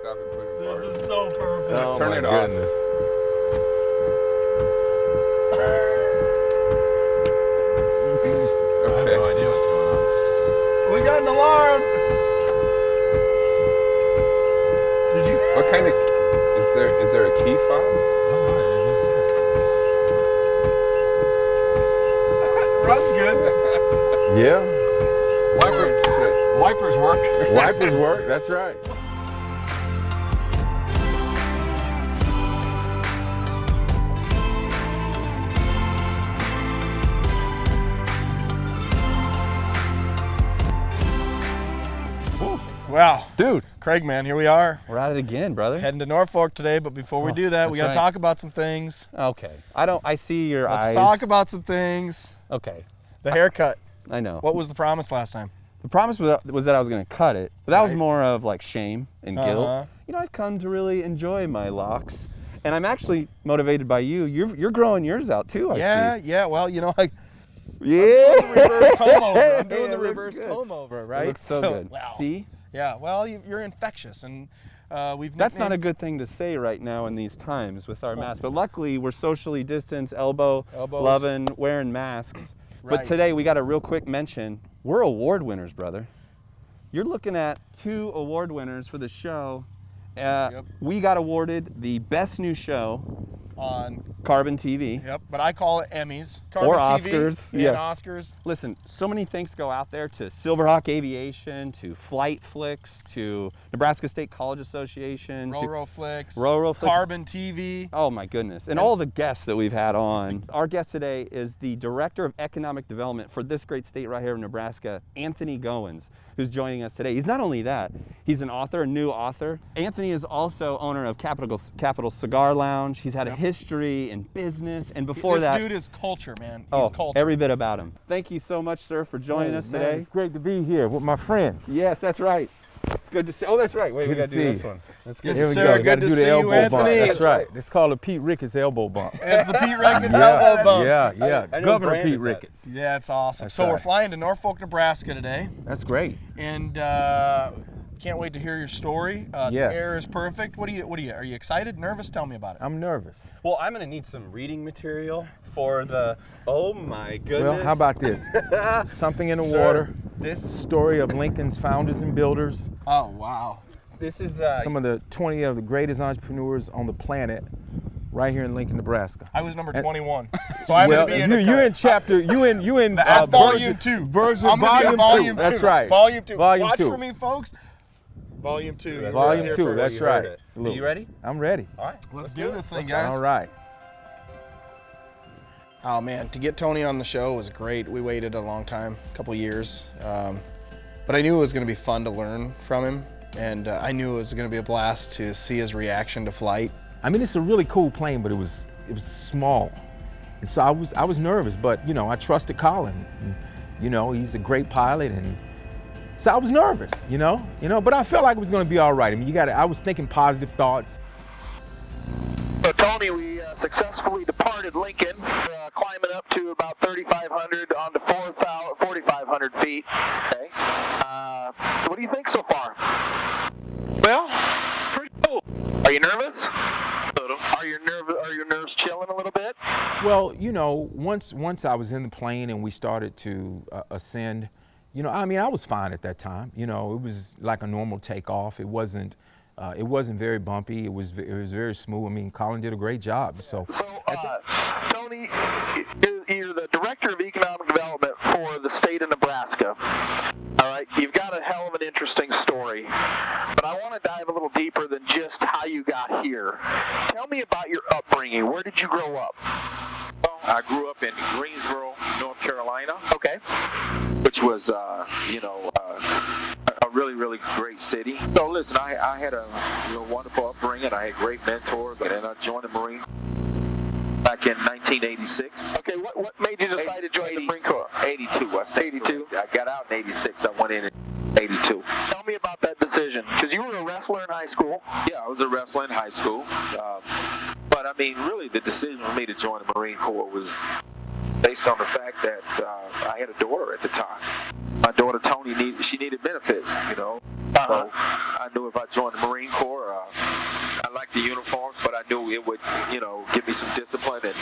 stop and put it. This is so perfect. Oh, Turn my it off. goodness. I have Okay. no idea what's going on. We got an alarm. Did you? What kind of is there a key fob? Runs good. Yeah. Wipers work. Wipers work. That's right. Wow. Dude, Craig, man, here we are. we're at it again, brother. Heading to Norfolk today, but before we do that, we got that's to right. talk about some things. Okay. I see your eyes. Let's talk about some things. Okay. The haircut. I know. What was the promise last time? The promise was that I was going to cut it, but that was Right. more of like shame and guilt. Uh-huh. You know, I've come to really enjoy my locks, and I'm actually motivated by you. You're growing yours out too. I see. Yeah. Well, you know, like Yeah. reverse comb over. I'm doing It the looks reverse good. comb over, It right? looks so good. Wow. See, Yeah. Well, you're infectious, and we've. that's not a nicknamed- good thing to say right now in these times with our masks. But luckily, we're socially distanced, elbows. Loving, wearing masks. Right. But today we got a real quick mention. We're award winners, brother. You're looking at 2 award winners for the show. Yep. We got awarded the best new show on. Carbon TV. Yep, but I call it Emmys. Or Carbon TV Oscars, and yeah. Oscars. Listen, so many thanks go out there to Silverhawk Aviation, to Flight Flicks, to Nebraska State College Association, to Roro Flicks. Roro Flicks. Carbon TV. Oh my goodness, and all the guests that we've had on. Our guest today is the Director of Economic Development for this great state right here in Nebraska, Anthony Goins, who's joining us today. He's not only that, he's an author, a new author. Anthony is also owner of Capital Cigar Lounge. He's had a history in business, and before This that, dude is culture, man. He's oh, culture. every bit about him. Thank you so much, sir, for joining us Man, today. it's great to be here with my friends. Yes, that's right. It's good to see. Oh, that's right. Wait, we Good got to to do see this you. one. That's Yes, good. Here we sir. go. Good Got to to do see the you, elbow bump. Anthony. That's right. It's called a Pete Ricketts elbow bump. It's the Pete Ricketts elbow bump. Yeah. I know Governor Brandon Pete does. Ricketts. Yeah, it's awesome. That's So we're right. flying to Norfolk, Nebraska today, That's great. and can't wait to hear your story. Yes. The air is perfect. What are you? Are you excited? Nervous? Tell me about it. I'm nervous. Well, I'm going to need some reading material for the. Oh my goodness. Well, how about this? Something in the Sir, water. This Story of Lincoln's founders and builders. Oh wow. this is Some of the 20 of the greatest entrepreneurs on the planet, right here in Lincoln, Nebraska. I was number 21, so I'm Well, gonna be in you're in chapter. You in volume 2. Version I'm gonna be volume in volume 2. 2. That's right. Volume 2. Volume Watch 2. for me, folks. Volume 2. That's Volume right. 2. That's You heard right. it. Are you ready? I'm ready. All right. Let's do this thing, Let's guys. All right. Oh man, to get Tony on the show was great. We waited a long time, a couple years, but I knew it was going to be fun to learn from him, and I knew it was going to be a blast to see his reaction to flight. I mean, it's a really cool plane, but it was small, and so I was nervous. But you know, I trusted Collin. And, you know, he's a great pilot, and so I was nervous. You know, but I felt like it was going to be all right. I mean, I was thinking positive thoughts. So Tony, we successfully departed Lincoln, climbing up to about 3,500 on to 4,500 feet. Okay. What do you think so far? Well, it's pretty cool. Are you nervous? Are your nerves chilling a little bit? Well, you know, once I was in the plane and we started to ascend, you know, I mean, I was fine at that time. You know, it was like a normal takeoff. It wasn't very bumpy. It was very smooth. I mean, Collin did a great job. So Tony, you're the Director of Economic Development for the state of Nebraska. All right, you've got a hell of an interesting story, but I want to dive a little deeper than just how you got here. Tell me about your upbringing. Where did you grow up? I grew up in Greensboro, North Carolina. Okay. Which was, a really, really great city. So listen, I had a wonderful upbringing. I had great mentors, and I joined the Marine back in 1986. Okay, what made you decide to join the Marine Corps? 82. I stayed 82. I got out in 86. I went in 82. Tell me about that decision, because you were a wrestler in high school. Yeah, I was a wrestler in high school. But I mean, really, the decision for me to join the Marine Corps was based based on the fact that I had a daughter at the time. My daughter Tony needed benefits, you know. So I knew if I joined the Marine Corps, I liked the uniform, but I knew it would, you know, give me some discipline and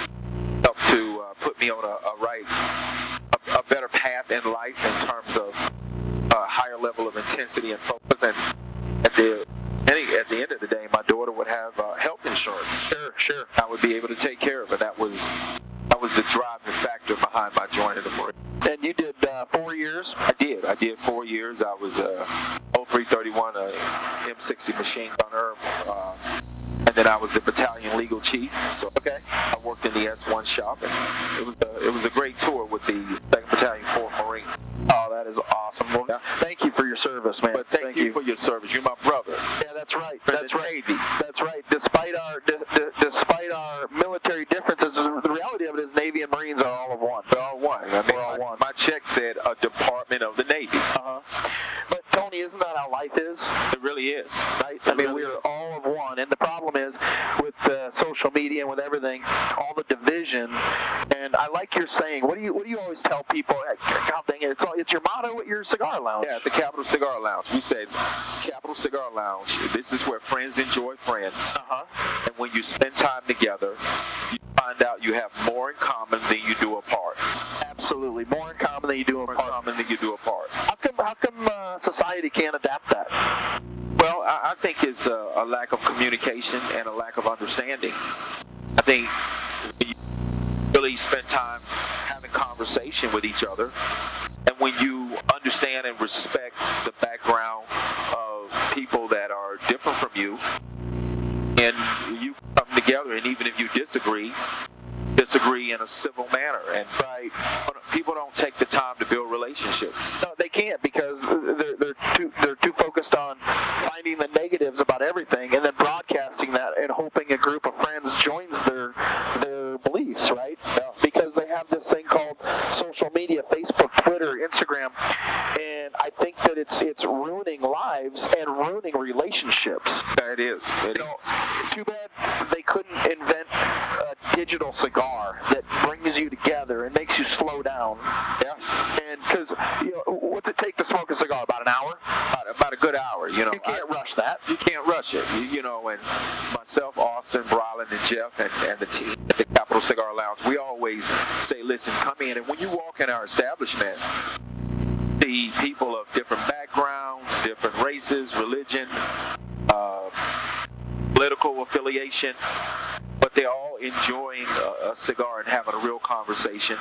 help to put me on a better path in life in terms of a higher level of intensity and focus. And at the end of the day, my daughter would have health insurance. Sure. I would be able to take care of her. That was the driving factor behind my joining the Marine. And you did 4 years? I did 4 years. I was 0331, M60 machine gunner, and then I was the battalion legal chief. So I worked in the S1 shop, and it was a great tour with the 2nd Battalion, 4th Marine. Oh, that is awesome. Well, thank you for your service, man. But thank you for your service. You're my brother. Yeah, that's right. That's right. That's right. Despite our military differences, the reality of it is Navy and Marines are all of one. They're all one. I mean, we're all one. My check said a department of the Navy. But Tony, isn't that how life is? It really is. Right? I mean, we're all of one, and the problem is with social media and with everything, all the division. And I like your saying. What do you always tell people? God dang it! It's your motto at your cigar lounge. Yeah, at the Capital Cigar Lounge. We said, Capital Cigar Lounge. This is where friends enjoy friends. And when you spend time together, you find out you have more in common than you do apart. Absolutely, more in common than you do apart. How come society can't adapt that? Well, I think it's a lack of communication and a lack of understanding. I think when you really spend time having conversation with each other, and when you understand and respect the background of people that are different from you, and you come together, and even if you disagree in a civil manner, and people don't take the time to build relationships. No, they can't, because they're too focused on finding the negatives about everything and then broadcasting that and hoping a group of friends joins their beliefs, right? Yeah. Because they have this thing called social media, Facebook, Twitter, Instagram, and I think that it's ruining lives and ruining relationships. It is. Too bad they couldn't invent a digital cigar that brings you together and makes you slow down. Yes. And because, what's it take to smoke a cigar? About an hour? About a good hour, You can't rush that. You can't rush it. And myself, Austin, Brylan, and Jeff, and the team at the Capital Cigar Lounge, we always say, listen, come in, and when you walk in our establishment, the people of different backgrounds, different races, religion, political affiliation, but they're all enjoying a cigar and having a real conversation,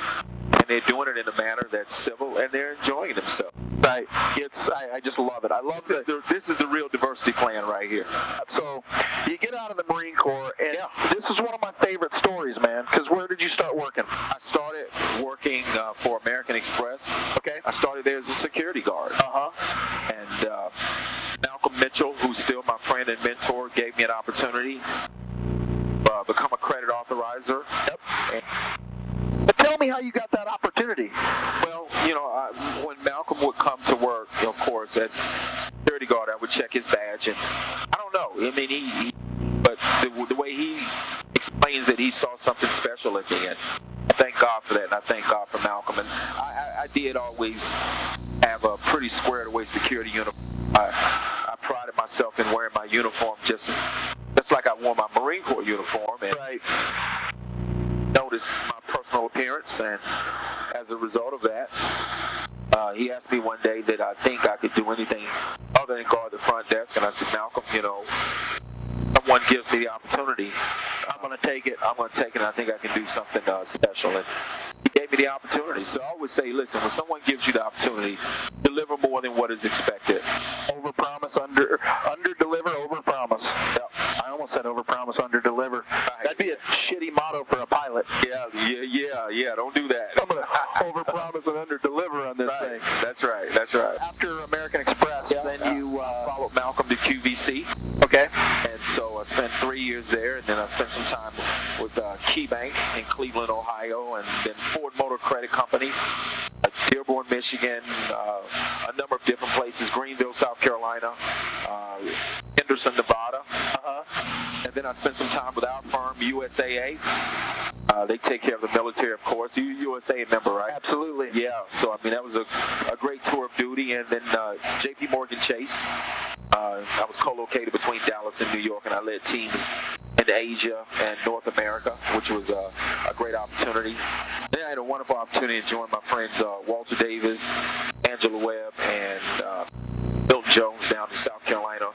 and they're doing it in a manner that's civil, and they're enjoying themselves. Right. I just love it. I love it. This is the real diversity plan right here. So you get out of the Marine Corps, and this is one of my favorite stories, man, because where did you start working? I started working for American Express. Okay. I started there as a security guard. And Malcolm Mitchell, who's still my friend and mentor, gave me an opportunity to become a credit authorizer. But tell me how you got that opportunity. Well, when Malcolm would come to work, of course, as security guard, I would check his badge, and I don't know. I mean, but the way he explains it, he saw something special in me, and I thank God for that, and I thank God for Malcolm. And I did always have a pretty squared away security uniform. I prided myself in wearing my uniform just like I wore my Marine Corps uniform, and noticed my personal appearance, and as a result of that, he asked me one day that I think I could do anything other than guard the front desk, and I said, Malcolm, someone gives me the opportunity, I'm going to take it, and I think I can do something special. And he gave me the opportunity. So I always say, listen, when someone gives you the opportunity, deliver more than what is expected. Over-promise, under-deliver, over-promise. Yep. I almost said over-promise, under-deliver. That'd be a shitty motto for a pilot. Yeah, don't do that. I'm going to over-promise and under-deliver on this thing. That's right. After American Express, then you followed Malcolm to QVC. Okay. And so I spent 3 years there, and then I spent some time with KeyBank in Cleveland, Ohio, and then Ford Motor Credit Company, Dearborn, Michigan, a number of different places, Greenville, South Carolina, Henderson, Nevada. And then I spent some time with our firm, USAA, They take care of the military, of course. You're a USA member, right? Absolutely. Yeah, so I mean that was a great tour of duty, and then J.P. Morgan Chase. I was co-located between Dallas and New York, and I led teams in Asia and North America, which was a great opportunity. Then I had a wonderful opportunity to join my friends Walter Davis, Angela Webb, and Milton Jones down in South Carolina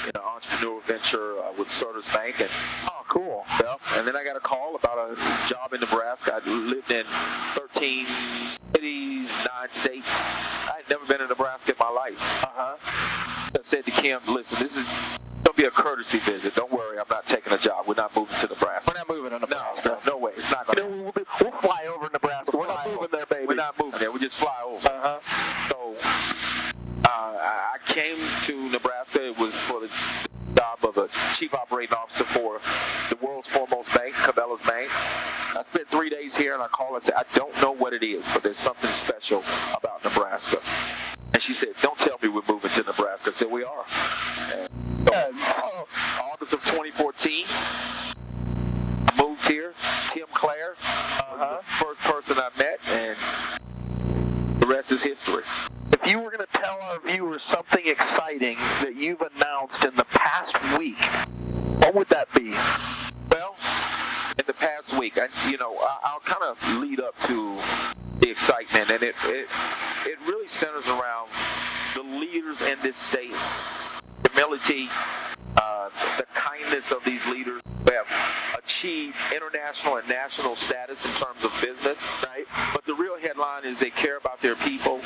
in an entrepreneurial venture with Sutter's Bank. And Oh, cool. yeah, and then I got a call about a job in Nebraska. I lived in 13 cities, 9 states. I had never been in Nebraska in my life. I said to Kim, listen, this is going to be a courtesy visit. Don't worry, I'm not taking a job. We're not moving to Nebraska. We're not moving to Nebraska. No way. It's not going to We'll fly over Nebraska. We're not moving there, baby. We're not moving there. We just fly over. So I came to Nebraska. It was for the job of a chief operating officer for the world's foremost bank, Cabela's Bank. I spent 3 days here, and I called and said, I don't know what it is, but there's something special about Nebraska. And she said, don't tell me we're moving to Nebraska. I said, we are. And so, August of 2014, I moved here. Tim Clare was the first person I met, and the rest is history. If you were going to tell our viewers something exciting that you've announced in the past week, what would that be? Well, in the past week, I'll kind of lead up to the excitement, and it really centers around the leaders in this state, humility, the kindness of these leaders who have achieved international and national status in terms of business, right? But the real headline is they care about their people,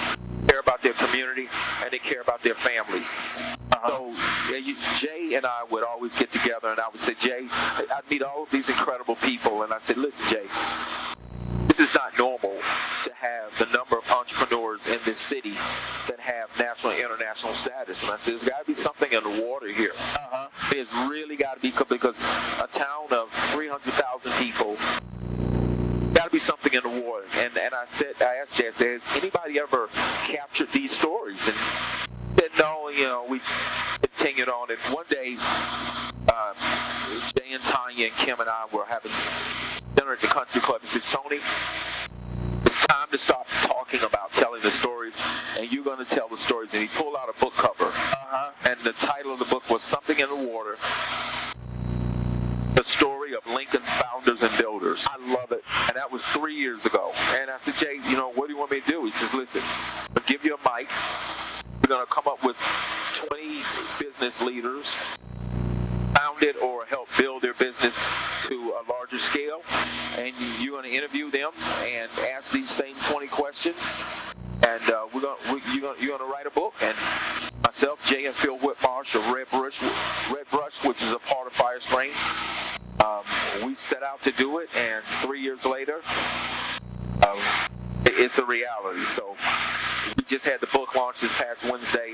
care about their community, and they care about their families. So Jay and I would always get together, and I would say, Jay, I'd meet all of these incredible people, and I said, listen, Jay, this is not normal to have the number of entrepreneurs in this city that have national and international status. And I said, there's got to be something in the water here. It's really got to be, because a town of 300,000 people, got to be something in the water. And I asked Jay, I said, has anybody ever captured these stories? And he said, no, we continued on. And one day, Jay and Tanya and Kim and I were having dinner at the country club. He says, Tony, it's time to stop talking about telling the stories, and you're going to tell the stories. And he pulled out a book cover, and the title of the book was Something in the Water, the story of Lincoln's founders and builders. I love it. And that was 3 years ago. And I said, Jay, what do you want me to do? He says, listen, I'll give you a mic. We're going to come up with 20 business leaders, founded or help build their business to a larger scale, and you're going to interview them and ask these same 20 questions, and you're going to write a book. And myself, Jay, and Phil Whitmarsh of Red Brush, which is a part of Firespring, we set out to do it, and 3 years later, it's a reality. So we just had the book launch this past Wednesday,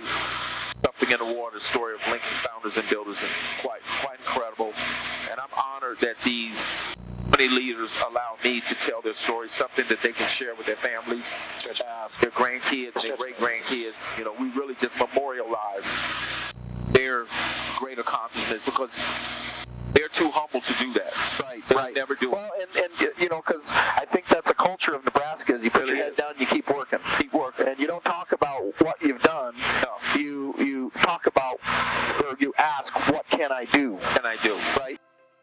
Something in the Water, story of Lincoln's founders and builders, and quite incredible. And I'm honored that these many leaders allow me to tell their stories, something that they can share with their families, their grandkids, their great-grandkids. We really just memorialize their great accomplishments, because they're too humble to do that. Right. Never do it. Well, and because I think that's a culture of Nebraska, is you put your head down, you keep working, and you don't talk about what you've done. No. You talk about, or you ask, what can I do? Right?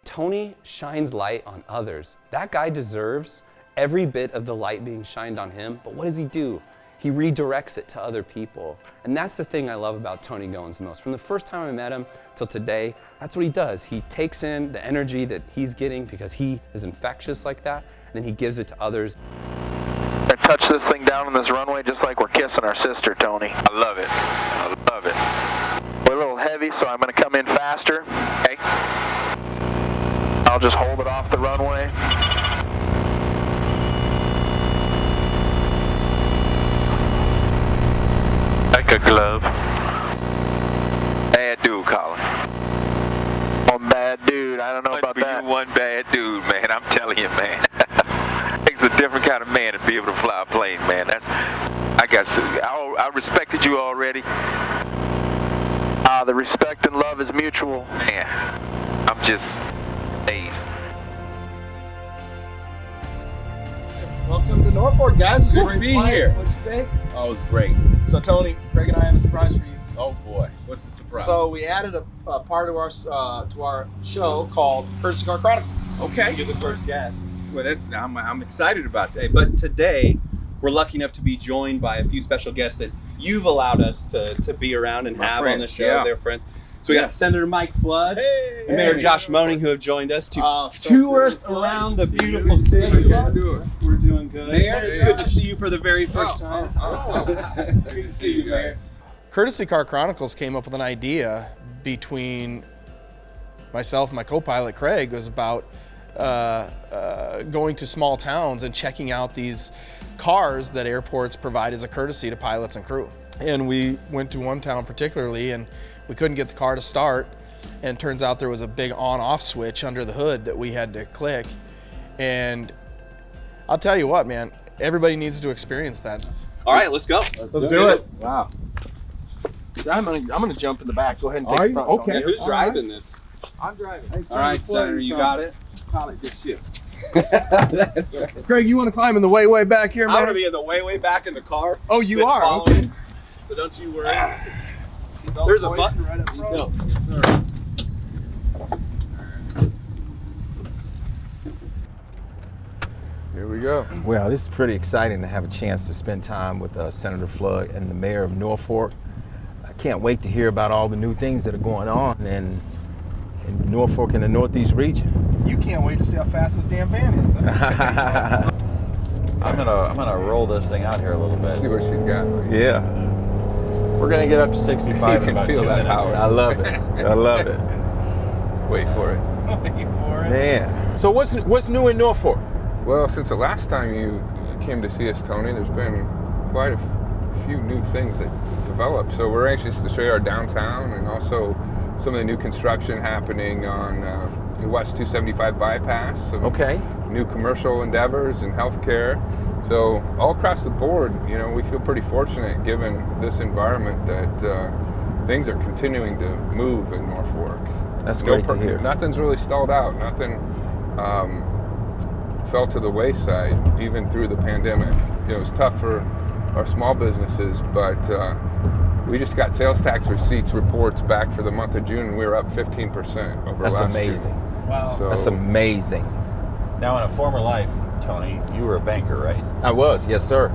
Tony shines light on others. That guy deserves every bit of the light being shined on him, but what does he do? He redirects it to other people. And that's the thing I love about Tony Goins the most. From the first time I met him till today, that's what he does. He takes in the energy that he's getting, because he is infectious like that, and then he gives it to others. I touch this thing down on this runway just like we're kissing our sister, Tony. I love it. We're a little heavy, so I'm going to come in faster. Okay. I'll just hold it off the runway. Like a glove. Bad dude, Collin. One bad dude. I don't know about that. You one bad dude, man. I'm telling you, man. It's a different kind of man to be able to fly a plane, man. I respected you already. The respect and love is mutual. Man, I'm just amazed. Welcome to Norfolk, guys. Good to be here. What'd you think? Oh, it was great. So, Tony, Craig and I have a surprise for you. Oh boy, what's the surprise? So, we added a part of our show called Capital Cigar Chronicles. Okay. You're the first guest. Well, I'm excited about that. But today, we're lucky enough to be joined by a few special guests that you've allowed us to be around and have on the show. yeah. They're friends. So we got Senator Mike Flood and Mayor Josh Moenning, who have joined us to So tour us serious. around the beautiful city. How you guys doing? We're doing good. Mayor, It's yeah. good to see you for the very first time. Good to see you, Mayor. Courtesy Car Chronicles came up with an idea between myself and my co-pilot Craig. It was about going to small towns and checking out these cars that airports provide as a courtesy to pilots and crew. And we went to one town particularly, and we couldn't get the car to start. And it turns out there was a big on-off switch under the hood that we had to click. And I'll tell you what, man, everybody needs to experience that. All right, let's go. Let's do it. Wow. So I'm gonna jump in the back. Go ahead and take Are the you? front. Okay. Tony. Who's driving this? I'm driving. All right, Senator, you got it? Pilot this ship. That's right. Craig, you want to climb in the way back here, I'm gonna man? be in the way back in the car. Oh, you that's are? following. Okay. So don't you worry. There's a button right up front. Seatbelt. Yes, sir. Here we go. Well, this is pretty exciting to have a chance to spend time with Senator Flood and the Mayor of Norfolk. I can't wait to hear about all the new things that are going on in Norfolk and the Northeast region. You can't wait to see how fast this damn van is. I'm gonna roll this thing out here a little Let's see bit. what she's got. Yeah, We're gonna get up to 65 You in can about feel 2 that minutes. power. I love it. I love it, Wait for it. man. So what's new in Norfolk? Well, since the last time you came to see us, Tony, there's been quite a few new things that developed. So we're anxious to show you our downtown and also some of the new construction happening on the West 275 bypass. Some Okay. new commercial endeavors and healthcare. So all across the board, you know, we feel pretty fortunate given this environment that things are continuing to move in Norfolk. That's great to hear. Nothing's really stalled out. Nothing fell to the wayside even through the pandemic. It was tough for our small businesses, but we just got sales tax receipts reports back for the month of June, and we were up 15% over That's last year. amazing. Wow. So, That's amazing. Now, in a former life, Tony, you were a banker, right? I was, yes, sir.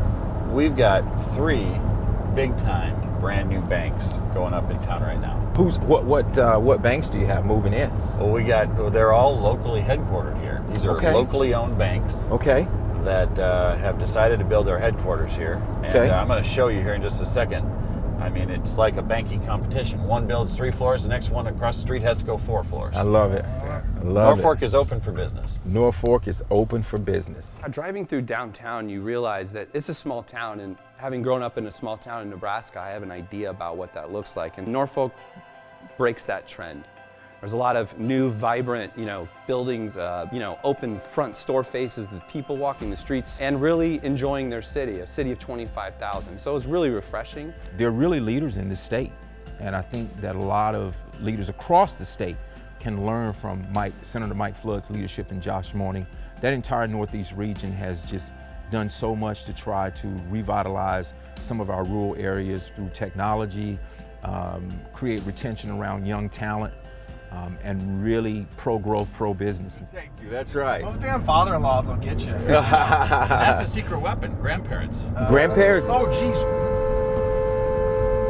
We've got 3 big-time brand new banks going up in town right now. What banks do you have moving in? Well, they're all locally headquartered here. These are Okay. locally owned banks Okay. that have decided to build their headquarters here. And Okay. I'm going to show you here in just a second. I mean, it's like a banking competition. One builds 3 floors, the next one across the street has to go 4 floors. I love it. I love Norfolk is open for business. it. Norfolk is open for business. Driving through downtown, you realize that it's a small town, and having grown up in a small town in Nebraska, I have an idea about what that looks like. And Norfolk breaks that trend. There's a lot of new, vibrant, buildings, open front store faces, the people walking the streets and really enjoying their city, a city of 25,000. So it was really refreshing. They're really leaders in this state, and I think that a lot of leaders across the state can learn from Senator Mike Flood's leadership and Josh Moenning. That entire Northeast region has just done so much to try to revitalize some of our rural areas through technology, create retention around young talent, and really pro-growth, pro-business. Thank you, that's right. Those damn father-in-laws will get you. That's the secret weapon, grandparents. Grandparents. Oh, geez.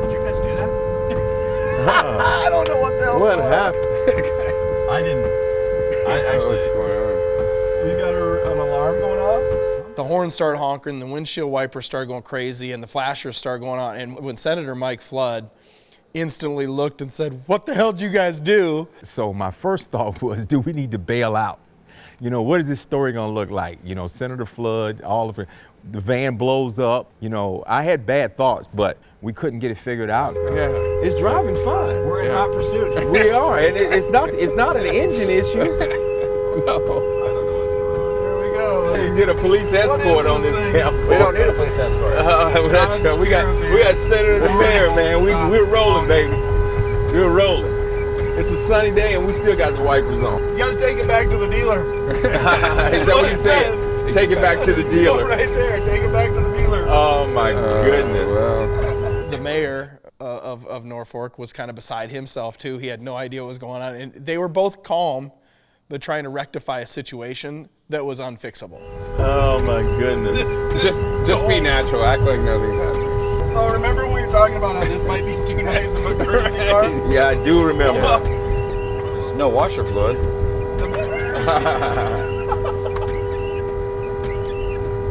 Did you guys do that? I don't know what the hell's What going happened? I didn't. I what's actually. going on? You got an alarm going off? The horns started honking, the windshield wipers started going crazy, and the flashers started going on. And when Senator Mike Flood instantly looked and said, "What the hell did you guys do?" So my first thought was, do we need to bail out? What is this story gonna look like? Senator Flood, all of it, the van blows up. I had bad thoughts, but we couldn't get it figured out. Yeah. It's driving fine. We're in hot pursuit. We are, and it's not an engine issue. No. There we go. Let's get a police escort on this campus. We don't need a police escort. That's right. We got Senator and the Mayor, man. We're rolling, baby. We're rolling. It's a sunny day and we still got the wipers on. You got to take it back to the dealer. Is that what he said? Take it back to the dealer. Right there. Take it back to the dealer. Oh my goodness. Well, The mayor of Norfolk was kind of beside himself too. He had no idea what was going on, and they were both calm, but trying to rectify a situation that was unfixable. Oh my goodness. just be natural. Act like nothing's happening. So remember we were talking about how this might be too nice of a courtesy car? Yeah, I do remember. There's no washer fluid.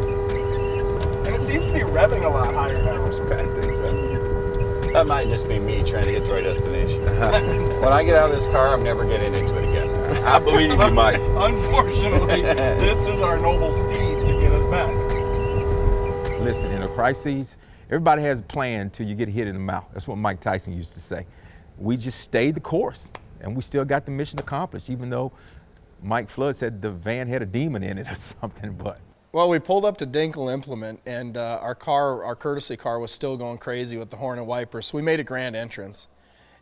And it seems to be revving a lot higher now. Bad things happen. That might just be me trying to get to our destination. When I get out of this car, I'm never getting into it again. I believe you, Mike. Unfortunately, this is our noble steed to get us back. Listen, in a crisis, everybody has a plan till you get hit in the mouth. That's what Mike Tyson used to say. We just stayed the course, and we still got the mission accomplished, even though Mike Flood said the van had a demon in it or something. But Well, we pulled up to Dinkle Implement, and our courtesy car was still going crazy with the horn and wipers. So we made a grand entrance.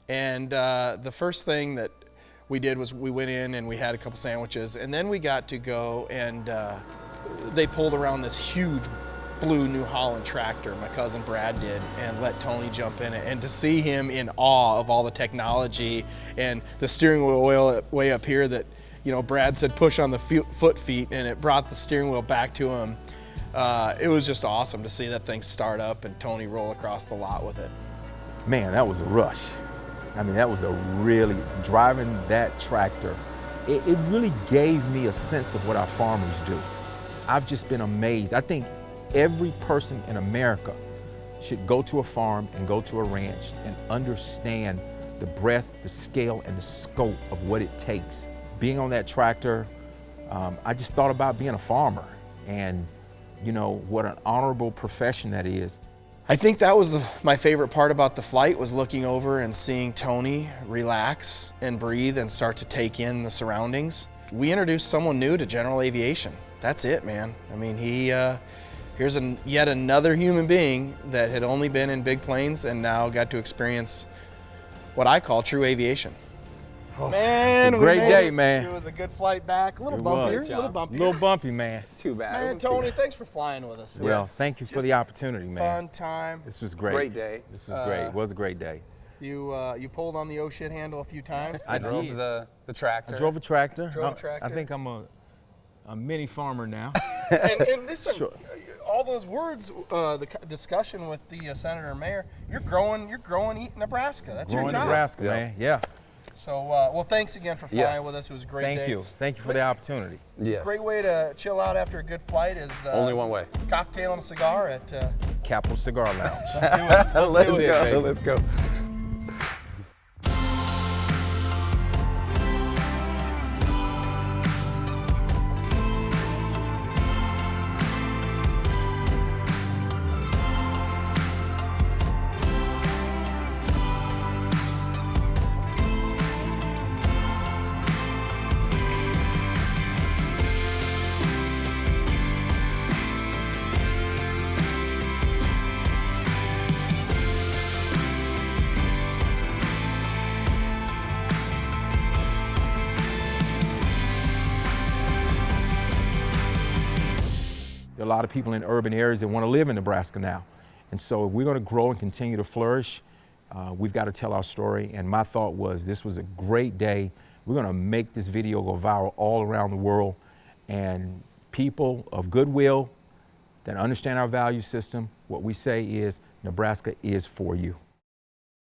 And the first thing that we did was we went in and we had a couple sandwiches, and then we got to go and they pulled around this huge blue New Holland tractor, my cousin Brad did, and let Tony jump in it. And to see him in awe of all the technology and the steering wheel way up here that, you know, Brad said push on the foot feet, and it brought the steering wheel back to him. It was just awesome to see that thing start up and Tony roll across the lot with it. man, that was a rush. I mean, that was a really, driving that tractor, it really gave me a sense of what our farmers do. I've just been amazed. I think every person in America should go to a farm and go to a ranch and understand the breadth, the scale, and the scope of what it takes. Being on that tractor, I just thought about being a farmer and, you know, what an honorable profession that is. I think that was my favorite part about the flight, was looking over and seeing Tony relax and breathe and start to take in the surroundings. We introduced someone new to general aviation. That's it, man. I mean, here's yet another human being that had only been in big planes and now got to experience what I call true aviation. Man, it's a great day, man. It was a good flight back. A little It bumpier, was. a little bumpier. A little bumpy, man. Too bad. Man, Tony, thanks for flying with us. It Well, was thank you for just the a opportunity, man. Fun time. This was great. Great day. This was great. It was a great day. You pulled on the oh shit handle a few times. I Drove did. the tractor. I drove a tractor. Drove a tractor. I think I'm a mini farmer now. and listen, Sure. all those words, the discussion with the senator and mayor, you're growing Nebraska. That's Growing your job. Nebraska, Yeah. man. Yeah. So, well, thanks again for flying Yeah. with us. It was a great Thank day. you. Thank you for the opportunity. Yes. Great way to chill out after a good flight is Only one way. cocktail and a cigar at. Capital Cigar Lounge. Let's do it. Let's do it, go. baby. Let's go. There are a lot of people in urban areas that want to live in Nebraska now. And so if we're going to grow and continue to flourish, we've got to tell our story. And my thought was, this was a great day. We're going to make this video go viral all around the world. And people of goodwill that understand our value system, what we say is, Nebraska is for you.